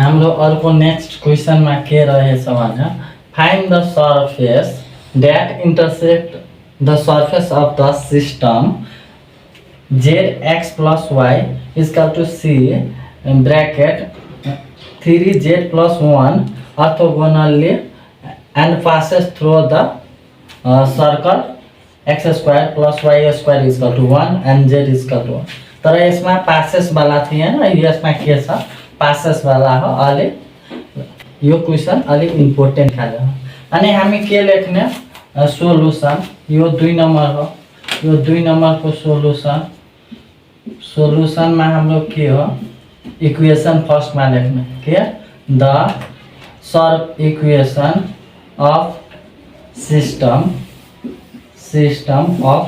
हाम्रो अर्को नेक्स्ट क्वेसनमा के रहेछ भने find the surface that intersect the surface of the system zx plus y is equal to c bracket 3z plus 1 orthogonally and passes through the circle x square plus y square is equal to 1 and z is equal to 1। तर यसमा passes वाला थिएन, यसमा के छ passes वाला हो। अलि यो क्वेशन अलि इम्पोर्टेन्ट खाले हो। अनि हामी के लेख्ने सोलुसन, यो 2 नम्बर हो। यो 2 नम्बर को सोलुसन में हाम्रो के हो इक्वेशन फर्स्ट में लेख्ने के the surf equation of system of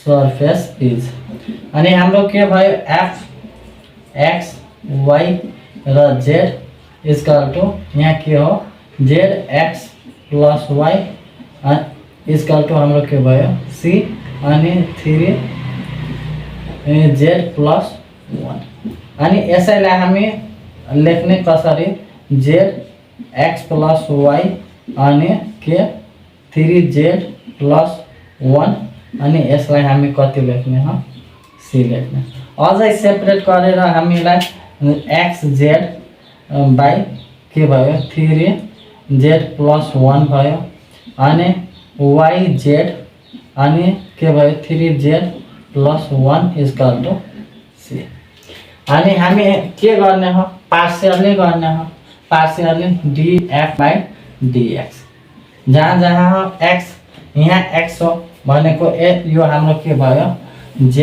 surface is. अनि हाम्रो के भयो एफ एक्स वाई र जेड इक्वल टू यहाँ के हो Z X plus Y equal to हाम्रो के भयो सी अनि 3 जेड प्लस 1। अनि यसैलाई हामी लेख्ने कसरी जेड एक्स प्लस वाई अनि के 3 जेड प्लस 1 अनि यसलाई हामी कति लेख्ने हो सी लेख्ने। अझै सेपरेट गरेर हामीलाई एक्स जेड बाई के भयो 3 जेड प्लस 1 भयो अनि वाई जेड अनि के भयो 3 Z plus 1 equal to C. अनि हामी के गर्ने हो पार्शियली गर्ने हो, पार्शियली df बाई dx। जहाँ जहाँ हो x यहाँ x हो भनेको यो हाम्रो के भयो z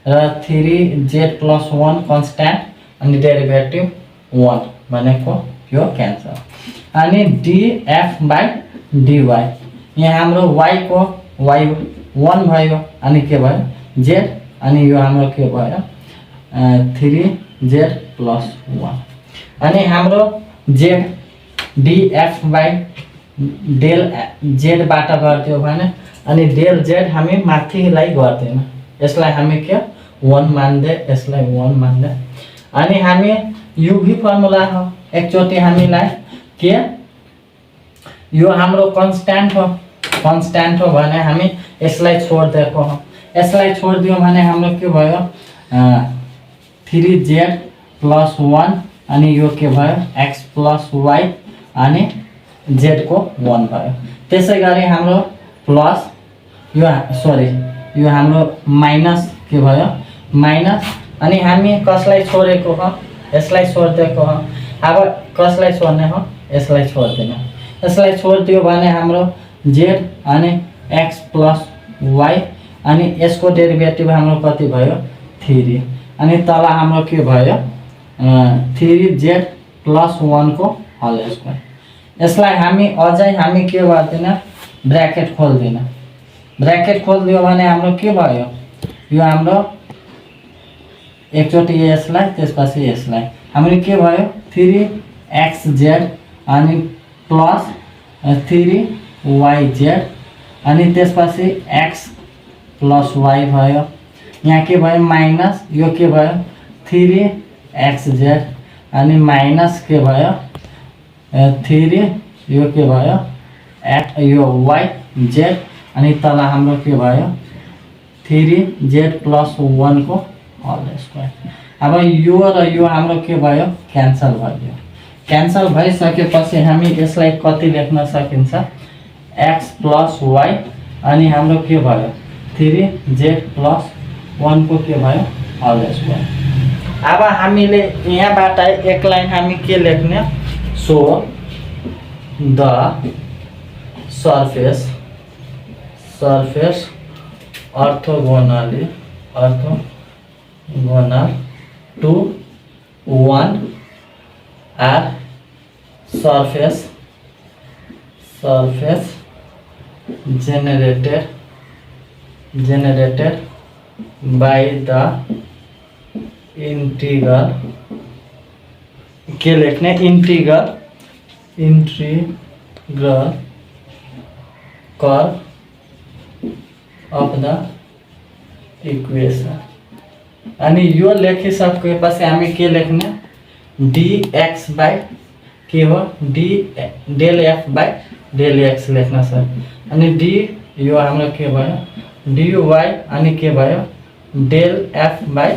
र 3 z प्लस 1 कन्स्ट्यान्ट अनि डेरिभेटिभ 1 भनेको यो क्यान्सल। अनि df बाई dy यहाँ हाम्रो y को y 1 भयो अनि के भयो z अनि यो हाम्रो के भयो 3z प्लस 1 अनि हाम्रो z df by del z बाट गर्थ्यो भने अनि डेल z हामी माथिलाई गर्दैन, यसलाई हामी के 1 मान्दै यसलाई 1 मान्दै। अनि हामी युभी फर्मुला हो एकचोटी हामीलाई के यो हाम्रो कन्स्ट्यान्ट हो भने हामी यसलाई छोड दिएको हो, यसलाई छोड दियो भने हाम्रो के भयो 3z प्लस 1 अनि यो के भयो x प्लस y अनि z को 1 भयो। त्यसैगरी हाम्रो प्लस यो हाम्रो माइनस के भयो माइनस अनि हामी कसलाई छोडेको हो यसलाई छोड्दिएको हो। अब कसलाई छोड्ने हो यसलाई छोड्दिने, यसलाई छोड्दियो भने हाम्रो z अनि x प्लस y अनि यसको डेरिभेटिभ हाम्रो कति भयो 3 अनि तल हाम्रो के भयो 3z प्लस 1 को होल स्क्वायर। यसलाई हामी अझै हामी के गर्दिन ब्र्याकेट खोल्दिन, ब्र्याकेट खोलिदियो भने हाम्रो के भयो यो हाम्रो एकचोटी यसलाई त्यसपछि यसलाई हाम्रो के भयो 3xz अनि प्लस 3yz अनि त्यसपछि x प्लस y भयो। यहाँ के भयो माइनस यो के भयो 3xz अनि माइनस के भयो 3 यो के भयो यो yz अनि तल हाम्रो के भयो 3z प्लस 1 को होल स्क्वायर। अब यो र यो हाम्रो के भयो क्यान्सल भयो। क्यान्सल भइसकेपछि हामी यसलाई कति लेख्न सकिन्छ x प्लस y अनि हाम्रो के भयो 3z प्लस 1 को के भयो होल स्क्वायर। अब हामीले यहाँबाट एक लाइन हामी के लेख्ने so the surface orthogonal to 1 are surface generated by the integral के लेख्ने integral curve of the equation अनि यो लेखिसकेपछि हामी के लेख्ने dx बाई के हो d del f by del x लेख्न छ। अनि d यो हाम्रो के भयो dy अनि के भयो del f by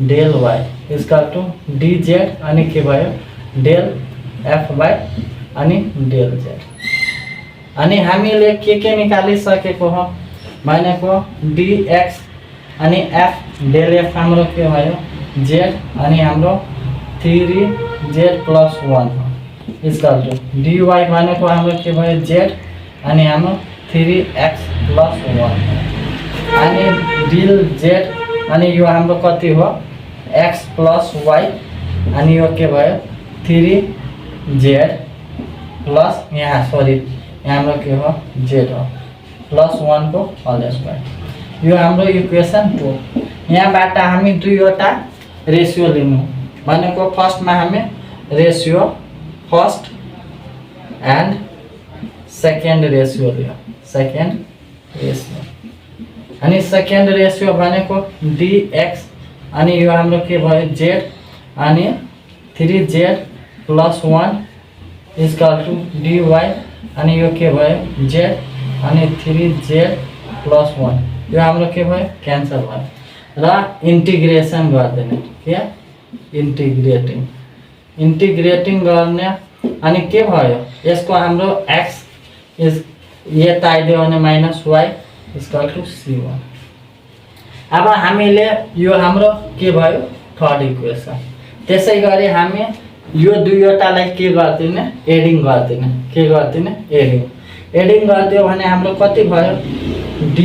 del y equal to dz अनि के भयो डेल f बाई अनि डेल z। अनि हामीले के निकालिसकेको हो भनेको dx अनि f डेल f हाम्रो के भयो z अनि हाम्रो 3z plus 1 equal to dy भनेको हाम्रो के भयो z अनि हाम्रो 3x प्लस 1 अनि डेल z अनि यो हाम्रो कति हो x प्लस y अनि यो के भयो 3z प्लस यहाँ सरी यहाँ हाम्रो के हो z हो प्लस 1 को होल स्क्वायर। यो हाम्रो इक्वेसन 2। यहाँबाट हामी दुईवटा रेसियो लिनु भनेको फर्स्टमा हामी ratio first and second ratio Leo second ratio अनि सेकेन्ड रेसियो भनेको dx अनि यो हाम्रो के भयो z अनि 3z plus 1 equal to dy अनि यो के भयो z अनि 3z प्लस 1 यो हाम्रो के भयो क्यान्सल भयो र इन्टिग्रेसन गर्दैन के इन्टिग्रेटिङ गर्ने अनि के भयो यसको हाम्रो x इज यता आइदियो भने minus y equal to c1। अब हामीले यो हाम्रो के भयो थर्ड इक्वेसन। त्यसै गरी हामी यो दुईवटालाई के गर्दिने एडिङ गर्दिने के गर्दिने एडिङ गरिदियो भने हाम्रो कति भयो d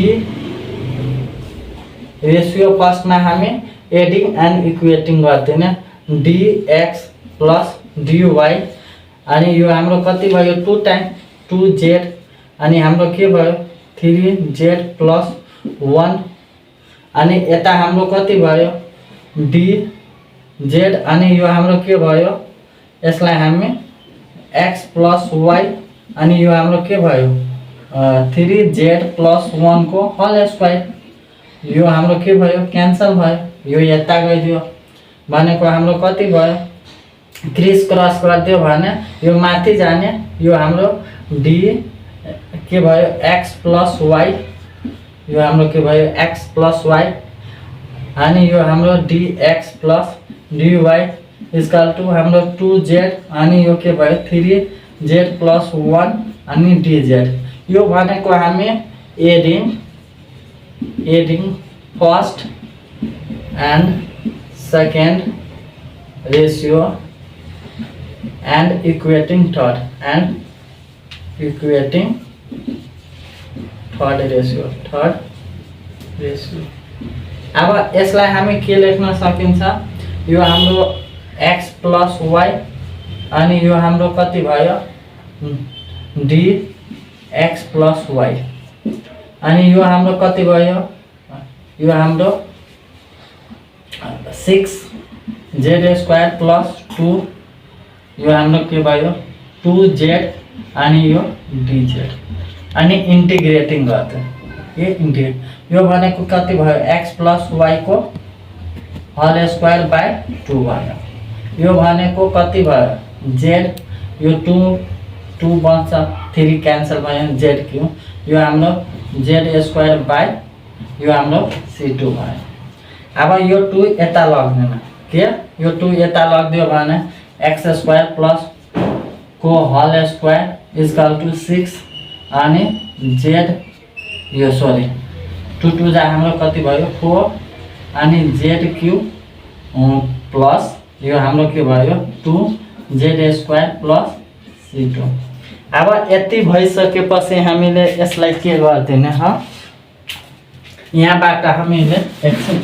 रेसियो फर्स्टमा हामी एडिङ एन्ड इक्वेटिङ गर्दिने dx प्लस dy अनि यो हाम्रो कति भयो 2 टाइम 2z अनि हाम्रो के भयो 3z प्लस 1 अनि यता हाम्रो कति भयो dz अनि यो हाम्रो के भयो यसलाई हामी x प्लस y अनि यो हाम्रो के भयो 3z प्लस 1 को होल स्क्वायर। यो हाम्रो के भयो क्यान्सल भयो यो यता गइदियो भनेको हाम्रो कति भयो क्रिस क्रस गरिदियो भने यो माथि जाने यो हाम्रो d के भयो x प्लस y यो हाम्रो के भयो x प्लस y अनि यो हाम्रो dx plus dy equal to हाम्रो 2z अनि यो के भयो 3z प्लस 1 अनि dz। यो भनेको हामी adding first and second ratio and equating third ratio अब यसलाई हामी के लेख्न सकिन्छ यो हाम्रो x प्लस y अनि यो हाम्रो कति भयो dx प्लस y अनि यो हाम्रो कति भयो यो हाम्रो 6z स्क्वायर प्लस 2 यो हाम्रो के भयो 2z अनि यो dz अनि इन्टिग्रेटिङ गर्दा यो भनेको कति भयो x प्लस y को होल स्क्वायर बाई 2 भयो। यो भनेको कति भयो z यो 2 बन्छ 3 क्यान्सल भयो z क्यू यो हाम्रो z स्क्वायर बाई यो हाम्रो c2 भयो। अब यो 2 यता लग्दैन के यो 2 यता लग्दियो भने x स्क्वायर प्लस को होल स्क्वायर इक्वल टु 6 अनि z यो सरी 2 जा हाम्रो कति भयो 4 अनि z क्यू प्लस यो हाम्रो के भयो 2z स्क्वायर प्लस c2। अब यति भइसकेपछि हामीले यसलाई के गर्दिने ह यहाँबाट हामीले एकछिन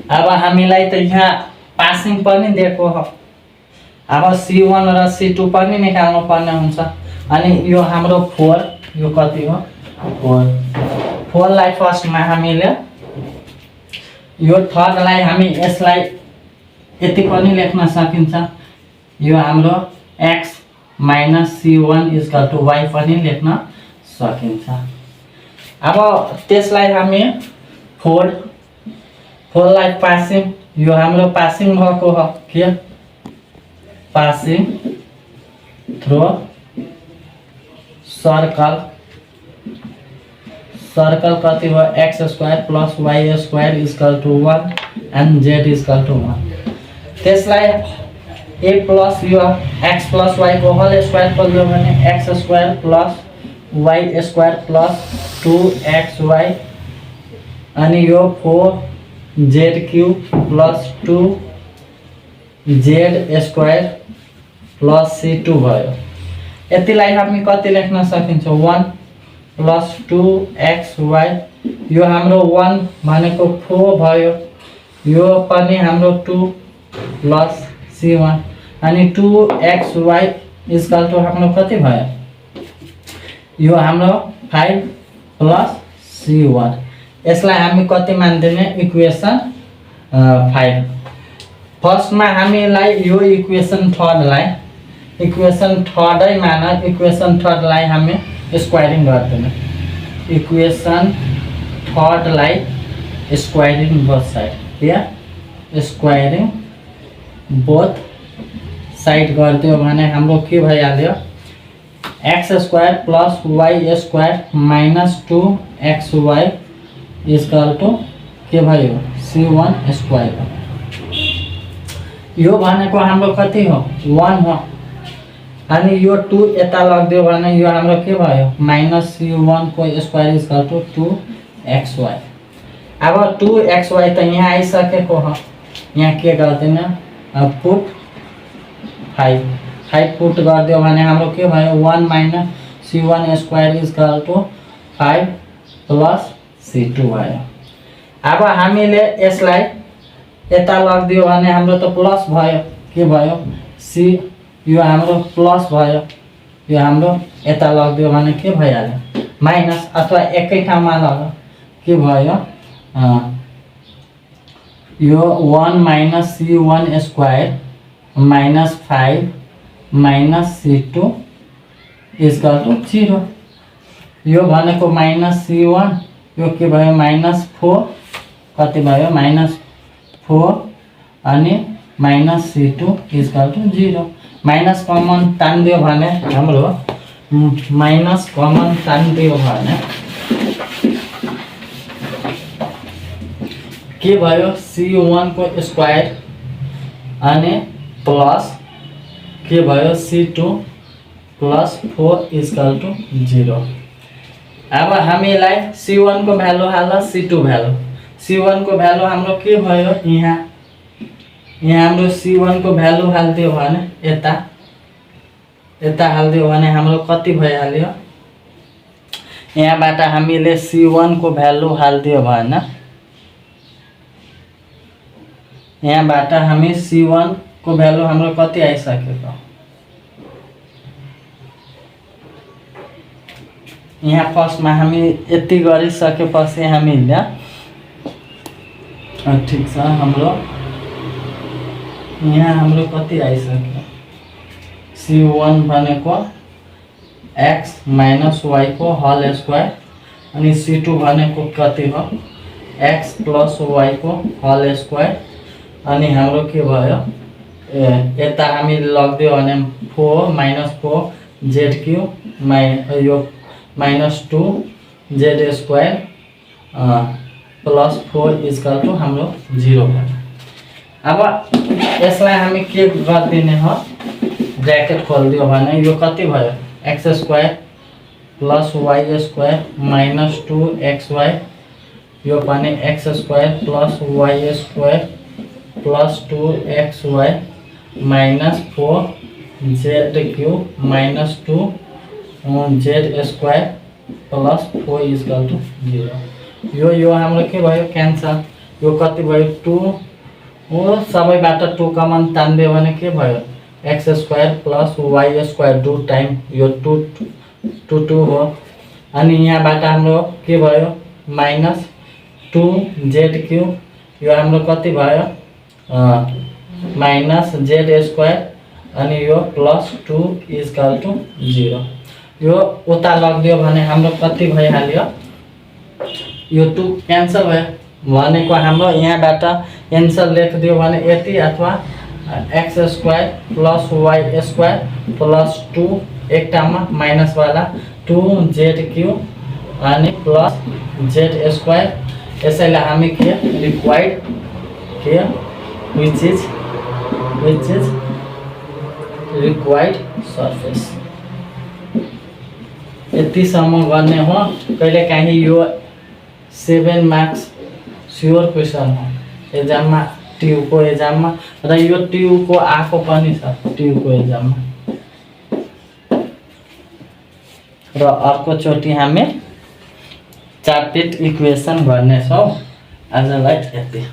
अब हामीलाई त यहाँ पासिङ पनि दिएको हो अब c1 र c2 पनि निकाल्नु पर्ने हुन्छ अनि यो हाम्रो 4 यो कति हो 4 लाई फर्स्टमा हामीले यो थर्ड लाई हामी यसलाई यति पनि लेख्न सकिन्छ यो हाम्रो x minus C1 equal to y पनि लेख्न सकिन्छ। अब त्यसलाई हामी फोरलाई पासिङ, यो हाम्रो पासिङ भएको हो के पासिङ थ्रू सर्कल कति हो X square plus Y square equal to 1 and Z equal to 1। त्यसलाई ए प्लस यो एक्स प्लस वाई को होल स्क्वायर खोल्यो भने X square plus Y square plus 2xy अनि यो 4z cube plus 2z square plus C2 भयो। यतिलाई हामी कति लेख्न सकिन्छ 1 प्लस 2xy, यो हाम्रो 1 भनेको 4 भयो, यो पनि हाम्रो 2 प्लस C1 अनि 2xy इक्वल टू हाम्रो कति भयो, यो हाम्रो 5 प्लस C1। यसलाई हामी कति मान्दिने इक्वेसन 5। फर्स्टमा हामीलाई यो इक्वेसन थर्डलाई इक्वेसन थर्डलाई हामी स्क्वायरिङ गर्दैनौँ। इक्वेसन थर्डलाई स्क्वायरिङ बोथ साइड या स्क्वायरिङ बोथ साइड गरिदियो भने हाम्रो के भइहाल्यो X square plus Y square minus 2xy equal to के भयो C1 स्क्वायर। यो भनेको हाम्रो कति हो 1 हो अनि यो 2 यता लगिदियो भने यो हाम्रो के भयो माइनस C1 को स्क्वायर इक्वल टू 2xy। अब 2xy त यहाँ आइसकेको हो, यहाँ के गर्दैन पुट 5 पुट गरिदियो भने हाम्रो के भयो 1 minus C1 square equal to 5 plus C2 भयो। अब हामीले यसलाई यता लगिदियो भने हाम्रो त प्लस भयो, के भयो C, यो हाम्रो प्लस भयो, यो हाम्रो यता लगिदियो भने के भइहाल्यो माइनस, अथवा एकै ठाउँमा लग के भयो यो 1 minus C1 square minus 5 minus C2 equal to 0। यो भनेको माइनस C1, यो के भयो माइनस 4, कति भयो माइनस 4 अनि minus C2 equal to 0। Minus common तानिदियो भने हाम्रो माइनस कमन तानिदियो भने के भयो C1 को स्क्वायर अनि प्लस के भयो C2 प्लस 4 इक्वल टू 0। अब हामीलाई C1 को भ्यालु हाल्दा C2 भ्यालु, C1 को भ्यालु हाम्रो के भयो यहाँ हाम्रो C1 को भ्यालु हाल्दियो भने यता हाल्दियो भने हाम्रो कति भइहाल्यो, यहाँबाट हामीले C1 को भ्यालु हाल्दियो भने यहाँबाट हामी C1 को भ्यालु हाम्रो कति आइसकेको, यहाँ फर्स्टमा हामी यति गरिसकेपछि हामीले ठिक छ हाम्रो यहाँ हाम्रो कति आइसक्यो C1 भनेको x माइनस y को होल स्क्वायर अनि C2 भनेको कति हो x प्लस y को होल स्क्वायर अनि हाम्रो के भयो यता हामी लगिदियो भने 4 माइनस 4 z क्यूब यो minus 2 z square plus 4 equal to हाम्रो 0 भयो। अब यसलाई हामी के गर्दिने हो ब्रैकेट खोलिदियो भने यो कति भयो X square plus Y square minus 2xy, यो पनि X square plus Y square plus 2xy minus 4z cube minus 2z square plus 4 equal to 0। यो हाम्रो के भयो क्यान्सल, यो कति भयो 2 हो, सबैबाट 2 कमन तानिदियो भने के भयो X square plus Y square 2 time यो 2 हो अनि यहाँबाट हाम्रो के भयो माइनस 2z क्यूब, यो हाम्रो कति भयो माइनस z स्क्वायर अनि यो +2 = 0 यो उता लगिदियो भने हाम्रो कति भइहाल्यो यो 2 क्यान्सल भयो भनेको हाम्रो यहाँबाट एन्सर लेखिदियो भने यति अथवा x² + y² + 2 एकटामा माइनस वाला 2z³ अनि +z² यसैलाई हामी के रिक्वायर्ड के which is required surface यतिसम्म गर्ने हो। कहिले काहीँ यो 7 मार्क्स स्योर क्वेसन हो एक्जाममा, ट्युको एक्जाममा, र यो ट्युको आएको पनि छ ट्युको एक्जाममा। र अर्कोचोटि हामी चार्टेड इक्वेसन गर्नेछौँ। आजलाई यति।